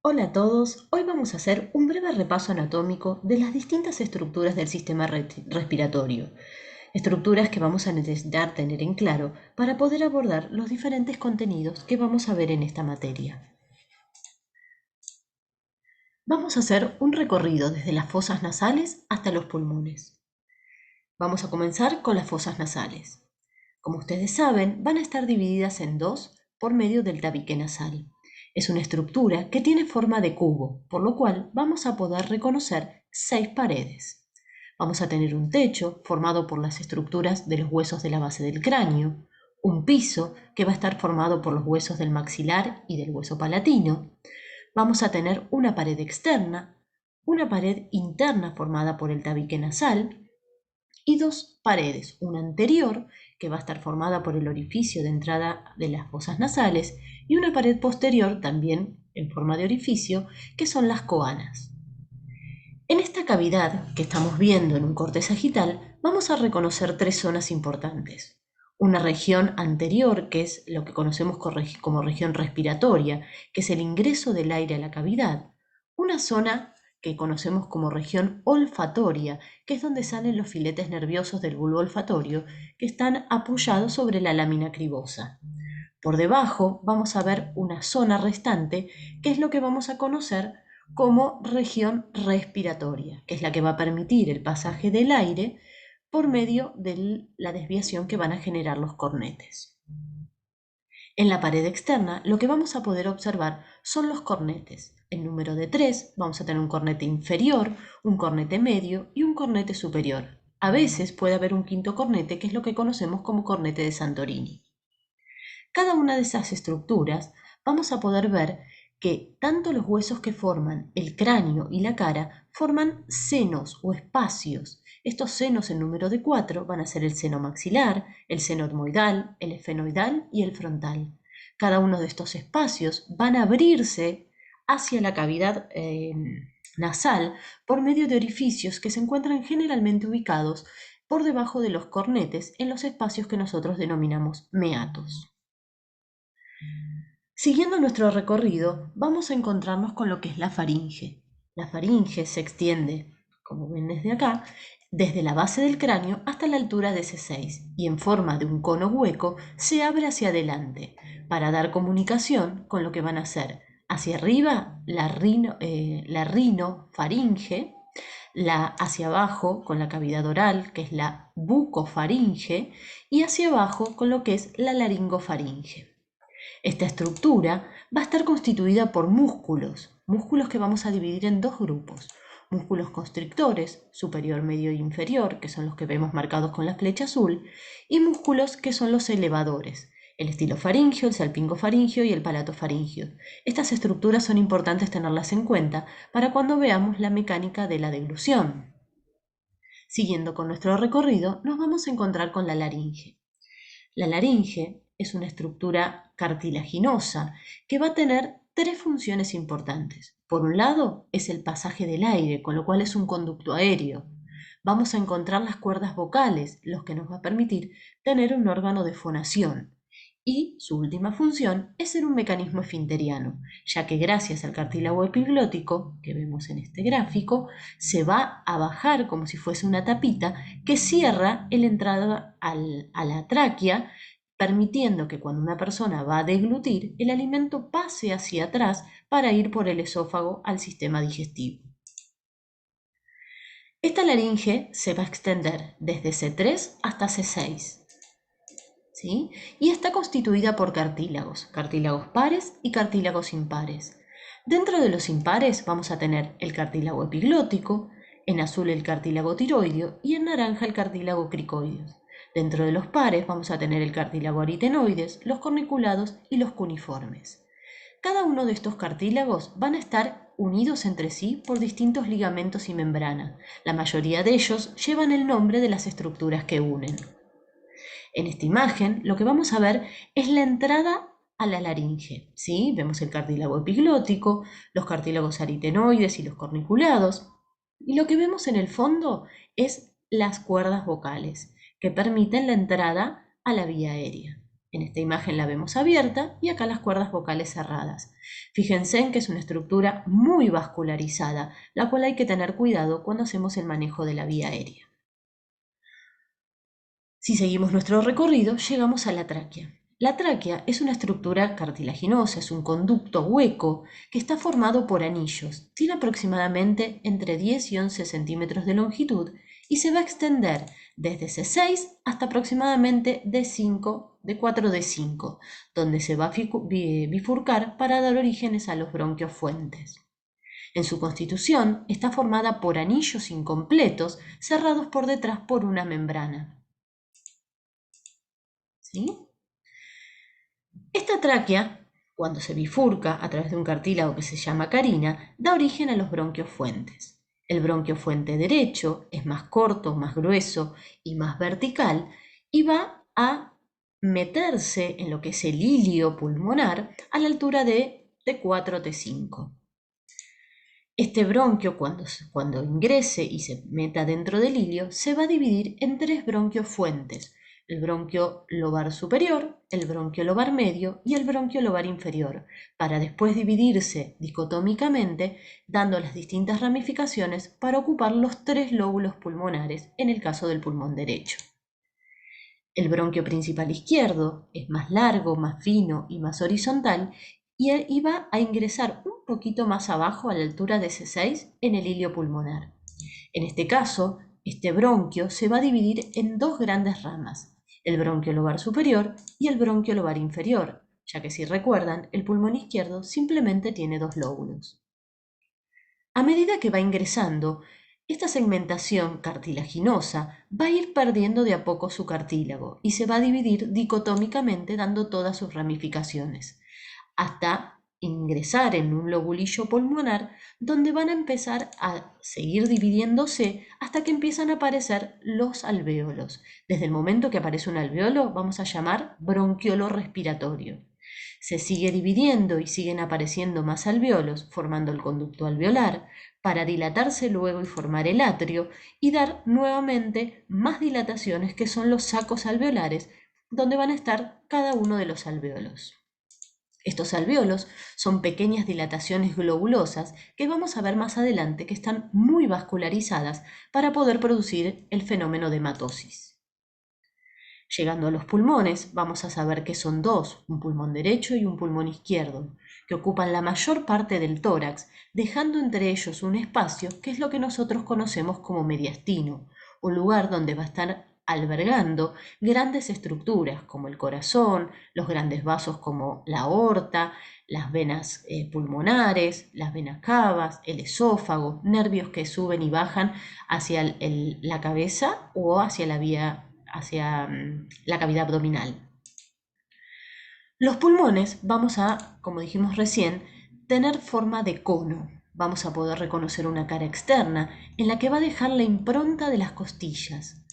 Hola a todos, hoy vamos a hacer un breve repaso anatómico de las distintas estructuras del sistema respiratorio, estructuras que vamos a necesitar tener en claro para poder abordar los diferentes contenidos que vamos a ver en esta materia. Vamos a hacer un recorrido desde las fosas nasales hasta los pulmones. Vamos a comenzar con las fosas nasales. Como ustedes saben, van a estar divididas en dos por medio del tabique nasal. Es una estructura que tiene forma de cubo, por lo cual vamos a poder reconocer 6 paredes. Vamos a tener un techo formado por las estructuras de los huesos de la base del cráneo, un piso que va a estar formado por los huesos del maxilar y del hueso palatino. Vamos a tener una pared externa, una pared interna formada por el tabique nasal, y dos paredes, una anterior, que va a estar formada por el orificio de entrada de las fosas nasales, y una pared posterior, también en forma de orificio, que son las coanas. En esta cavidad que estamos viendo en un corte sagital, vamos a reconocer tres zonas importantes. Una región anterior, que es lo que conocemos como región respiratoria, que es el ingreso del aire a la cavidad. Una zona que conocemos como región olfatoria, que es donde salen los filetes nerviosos del bulbo olfatorio, que están apoyados sobre la lámina cribosa. Por debajo vamos a ver una zona restante, que es lo que vamos a conocer como región respiratoria, que es la que va a permitir el pasaje del aire por medio de la desviación que van a generar los cornetes. En la pared externa lo que vamos a poder observar son los cornetes. En número de 3 vamos a tener un cornete inferior, un cornete medio y un cornete superior. A veces puede haber un quinto cornete, que es lo que conocemos como cornete de Santorini. Cada una de esas estructuras vamos a poder ver que tanto los huesos que forman el cráneo y la cara forman senos o espacios. Estos senos en número de 4 van a ser el seno maxilar, el seno etmoidal, el esfenoidal y el frontal. Cada uno de estos espacios van a abrirse hacia la cavidad nasal por medio de orificios que se encuentran generalmente ubicados por debajo de los cornetes en los espacios que nosotros denominamos meatos. Siguiendo nuestro recorrido, vamos a encontrarnos con lo que es la faringe. La faringe se extiende, como ven desde acá, desde la base del cráneo hasta la altura de C6 y en forma de un cono hueco se abre hacia adelante para dar comunicación con lo que van a ser hacia arriba la rinofaringe, hacia abajo con la cavidad oral, que es la bucofaringe, y hacia abajo con lo que es la laringofaringe. Esta estructura va a estar constituida por músculos que vamos a dividir en dos grupos. Músculos constrictores, superior, medio e inferior, que son los que vemos marcados con la flecha azul, y músculos que son los elevadores, el estilofaringio, el salpingofaringio y el palatofaringio. Estas estructuras son importantes tenerlas en cuenta para cuando veamos la mecánica de la deglución. Siguiendo con nuestro recorrido, nos vamos a encontrar con la laringe. La laringe es una estructura cartilaginosa que va a tener tres funciones importantes. Por un lado, es el pasaje del aire, con lo cual es un conducto aéreo. Vamos a encontrar las cuerdas vocales, lo que nos va a permitir tener un órgano de fonación. Y su última función es ser un mecanismo esfinteriano, ya que gracias al cartílago epiglótico, que vemos en este gráfico, se va a bajar como si fuese una tapita que cierra la entrada a la tráquea, permitiendo que cuando una persona va a deglutir, el alimento pase hacia atrás para ir por el esófago al sistema digestivo. Esta laringe se va a extender desde C3 hasta C6. ¿Sí? Y está constituida por cartílagos pares y cartílagos impares. Dentro de los impares vamos a tener el cartílago epiglótico, en azul el cartílago tiroideo y en naranja el cartílago cricoideo. Dentro de los pares vamos a tener el cartílago aritenoides, los corniculados y los cuneiformes. Cada uno de estos cartílagos van a estar unidos entre sí por distintos ligamentos y membranas. La mayoría de ellos llevan el nombre de las estructuras que unen. En esta imagen lo que vamos a ver es la entrada a la laringe. ¿Sí? Vemos el cartílago epiglótico, los cartílagos aritenoides y los corniculados. Y lo que vemos en el fondo es las cuerdas vocales que permiten la entrada a la vía aérea. En esta imagen la vemos abierta y acá las cuerdas vocales cerradas. Fíjense en que es una estructura muy vascularizada, la cual hay que tener cuidado cuando hacemos el manejo de la vía aérea. Si seguimos nuestro recorrido, llegamos a la tráquea. La tráquea es una estructura cartilaginosa, es un conducto hueco que está formado por anillos. Tiene aproximadamente entre 10 y 11 centímetros de longitud y se va a extender desde C6 hasta aproximadamente D5, D4, D5, donde se va a bifurcar para dar orígenes a los bronquios fuentes. En su constitución está formada por anillos incompletos cerrados por detrás por una membrana. ¿Sí? Esta tráquea, cuando se bifurca a través de un cartílago que se llama carina, da origen a los bronquios fuentes. El bronquio fuente derecho es más corto, más grueso y más vertical y va a meterse en lo que es el hilio pulmonar a la altura de T4, T5. Este bronquio, cuando ingrese y se meta dentro del hilio, se va a dividir en tres bronquios fuentes: el bronquio lobar superior, el bronquio lobar medio y el bronquio lobar inferior, para después dividirse dicotómicamente, dando las distintas ramificaciones para ocupar los tres lóbulos pulmonares en el caso del pulmón derecho. El bronquio principal izquierdo es más largo, más fino y más horizontal y va a ingresar un poquito más abajo a la altura de C6 en el hilio pulmonar. En este caso, este bronquio se va a dividir en dos grandes ramas: el bronquio lobar superior y el bronquio lobar inferior, ya que, si recuerdan, el pulmón izquierdo simplemente tiene dos lóbulos. A medida que va ingresando, esta segmentación cartilaginosa va a ir perdiendo de a poco su cartílago y se va a dividir dicotómicamente, dando todas sus ramificaciones, hasta ingresar en un lobulillo pulmonar donde van a empezar a seguir dividiéndose hasta que empiezan a aparecer los alvéolos. Desde el momento que aparece un alvéolo vamos a llamar bronquiolo respiratorio. Se sigue dividiendo y siguen apareciendo más alvéolos, formando el conducto alveolar, para dilatarse luego y formar el atrio y dar nuevamente más dilataciones, que son los sacos alveolares, donde van a estar cada uno de los alvéolos. Estos alvéolos son pequeñas dilataciones globulosas que vamos a ver más adelante, que están muy vascularizadas para poder producir el fenómeno de hematosis. Llegando a los pulmones, vamos a saber que son dos: un pulmón derecho y un pulmón izquierdo, que ocupan la mayor parte del tórax, dejando entre ellos un espacio que es lo que nosotros conocemos como mediastino, un lugar donde va a estar albergando grandes estructuras como el corazón, los grandes vasos como la aorta, las venas pulmonares, las venas cavas, el esófago, nervios que suben y bajan hacia la cabeza o hacia la cavidad abdominal. Los pulmones vamos a, como dijimos recién, tener forma de cono. Vamos a poder reconocer una cara externa en la que va a dejar la impronta de las costillas,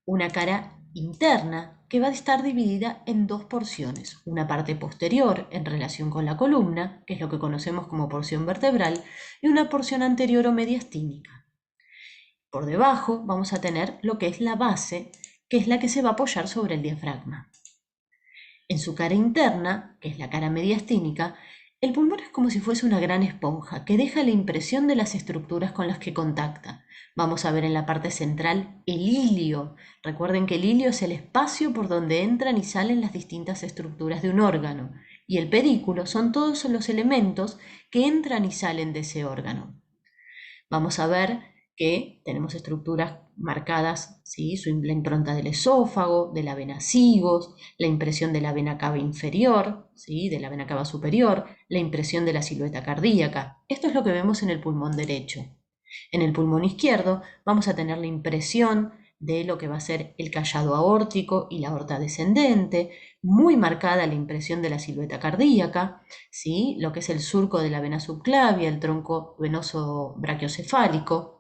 una cara interna que va a estar dividida en dos porciones: una parte posterior en relación con la columna, que es lo que conocemos como porción vertebral, y una porción anterior o mediastínica. Por debajo vamos a tener lo que es la base, que es la que se va a apoyar sobre el diafragma. En su cara interna, que es la cara mediastínica, el pulmón es como si fuese una gran esponja que deja la impresión de las estructuras con las que contacta. Vamos a ver en la parte central el hilio. Recuerden que el hilio es el espacio por donde entran y salen las distintas estructuras de un órgano, y el pedículo son todos los elementos que entran y salen de ese órgano. Vamos a ver que tenemos estructuras marcadas, ¿sí? La impronta del esófago, de la vena sigos, la impresión de la vena cava inferior, ¿sí? De la vena cava superior, la impresión de la silueta cardíaca. Esto es lo que vemos en el pulmón derecho. En el pulmón izquierdo vamos a tener la impresión de lo que va a ser el callado aórtico y la aorta descendente, muy marcada la impresión de la silueta cardíaca, ¿sí? Lo que es el surco de la vena subclavia, el tronco venoso brachiocefálico.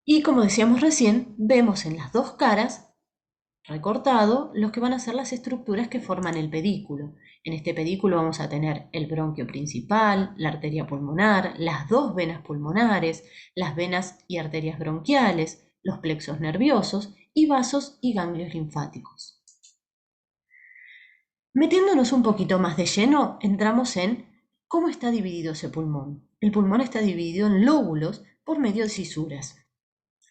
Y como decíamos recién, vemos en las dos caras recortado los que van a ser las estructuras que forman el pedículo. En este pedículo vamos a tener el bronquio principal, la arteria pulmonar, las dos venas pulmonares, las venas y arterias bronquiales, los plexos nerviosos y vasos y ganglios linfáticos. Metiéndonos un poquito más de lleno, entramos en cómo está dividido ese pulmón. El pulmón está dividido en lóbulos por medio de cisuras.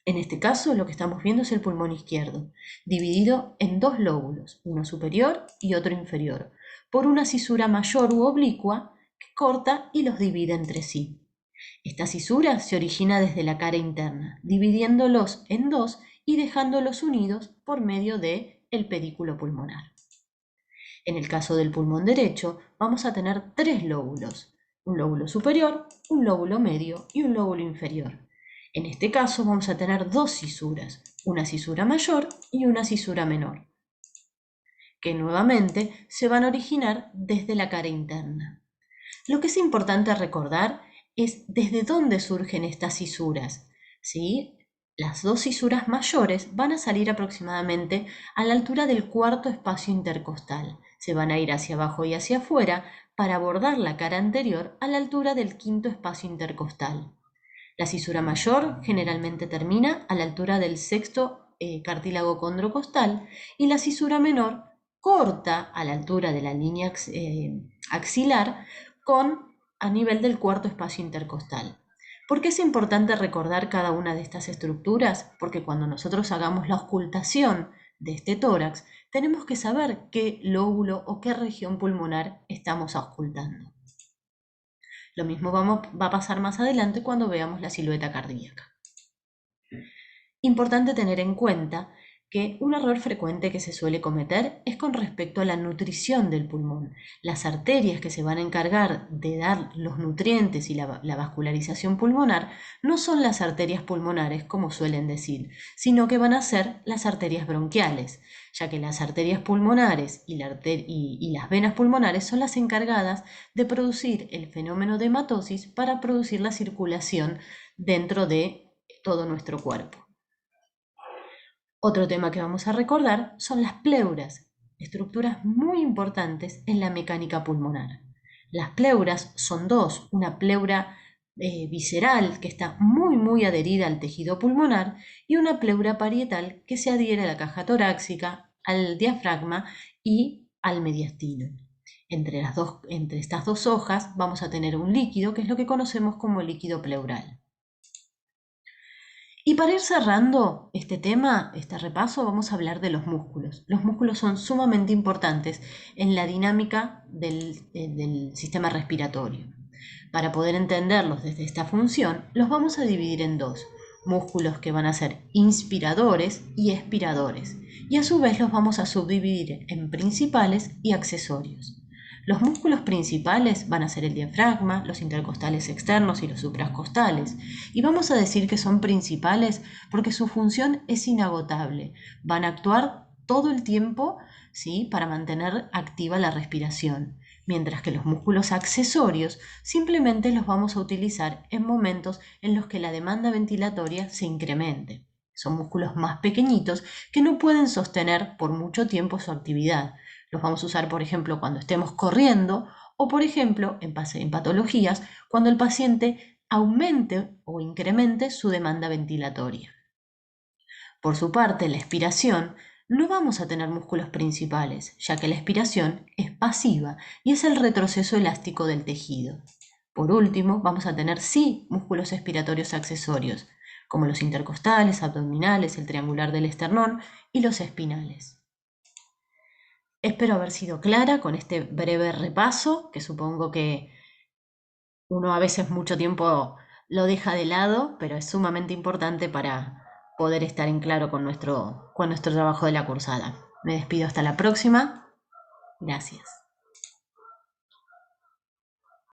En este caso, lo que estamos viendo es el pulmón izquierdo, dividido en dos lóbulos, uno superior y otro inferior, por una cisura mayor u oblicua que corta y los divide entre sí. Esta cisura se origina desde la cara interna, dividiéndolos en dos y dejándolos unidos por medio del pedículo pulmonar. En el caso del pulmón derecho, vamos a tener tres lóbulos, un lóbulo superior, un lóbulo medio y un lóbulo inferior. En este caso vamos a tener dos cisuras, una cisura mayor y una cisura menor, que nuevamente se van a originar desde la cara interna. Lo que es importante recordar es desde dónde surgen estas cisuras, ¿sí? Las dos cisuras mayores van a salir aproximadamente a la altura del cuarto espacio intercostal. Se van a ir hacia abajo y hacia afuera para abordar la cara anterior a la altura del quinto espacio intercostal. La cisura mayor generalmente termina a la altura del sexto cartílago condrocostal y la cisura menor corta a la altura de la línea axilar a nivel del cuarto espacio intercostal. ¿Por qué es importante recordar cada una de estas estructuras? Porque cuando nosotros hagamos la auscultación de este tórax, tenemos que saber qué lóbulo o qué región pulmonar estamos auscultando. Lo mismo va a pasar más adelante cuando veamos la silueta cardíaca. Importante tener en cuenta que un error frecuente que se suele cometer es con respecto a la nutrición del pulmón. Las arterias que se van a encargar de dar los nutrientes y la vascularización pulmonar no son las arterias pulmonares como suelen decir, sino que van a ser las arterias bronquiales, ya que las arterias pulmonares y las venas pulmonares son las encargadas de producir el fenómeno de hematosis para producir la circulación dentro de todo nuestro cuerpo. Otro tema que vamos a recordar son las pleuras, estructuras muy importantes en la mecánica pulmonar. Las pleuras son dos, una pleura visceral que está muy adherida al tejido pulmonar y una pleura parietal que se adhiere a la caja torácica, al diafragma y al mediastino. Entre estas dos hojas vamos a tener un líquido que es lo que conocemos como líquido pleural. Y para ir cerrando este tema, este repaso, vamos a hablar de los músculos. Los músculos son sumamente importantes en la dinámica del sistema respiratorio. Para poder entenderlos desde esta función, los vamos a dividir en dos. Músculos que van a ser inspiradores y expiradores. Y a su vez los vamos a subdividir en principales y accesorios. Los músculos principales van a ser el diafragma, los intercostales externos y los supracostales. Y vamos a decir que son principales porque su función es inagotable. Van a actuar todo el tiempo, ¿sí?, para mantener activa la respiración. Mientras que los músculos accesorios simplemente los vamos a utilizar en momentos en los que la demanda ventilatoria se incremente. Son músculos más pequeñitos que no pueden sostener por mucho tiempo su actividad. Los vamos a usar, por ejemplo, cuando estemos corriendo o, por ejemplo, en patologías, cuando el paciente aumente o incremente su demanda ventilatoria. Por su parte, la expiración, no vamos a tener músculos principales, ya que la expiración es pasiva y es el retroceso elástico del tejido. Por último, vamos a tener sí músculos expiratorios accesorios, como los intercostales, abdominales, el triangular del esternón y los espinales. Espero haber sido clara con este breve repaso, que supongo que uno a veces mucho tiempo lo deja de lado, pero es sumamente importante para poder estar en claro con nuestro trabajo de la cursada. Me despido hasta la próxima. Gracias.